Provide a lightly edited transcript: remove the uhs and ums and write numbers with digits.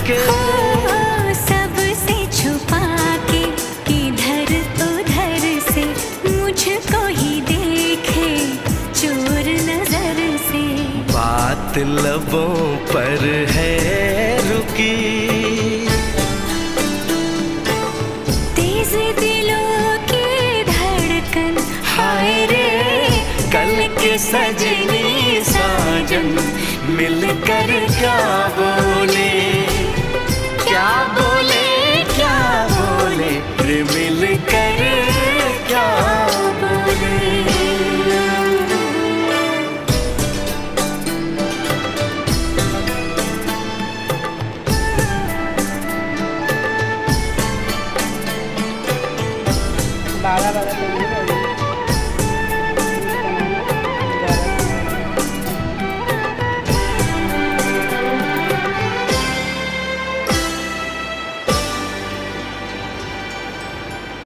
के सबसे छुपा के किधर उधर से मुझको ही देखे चोर नजर से। बात लबों पर है रुकी, तेज दिलों की धड़कन हाय रे। कल के सजनी साजन मिलकर क्या बोले, क्या बोले, क्या बोले रे मिलकर क्या बोले। बारह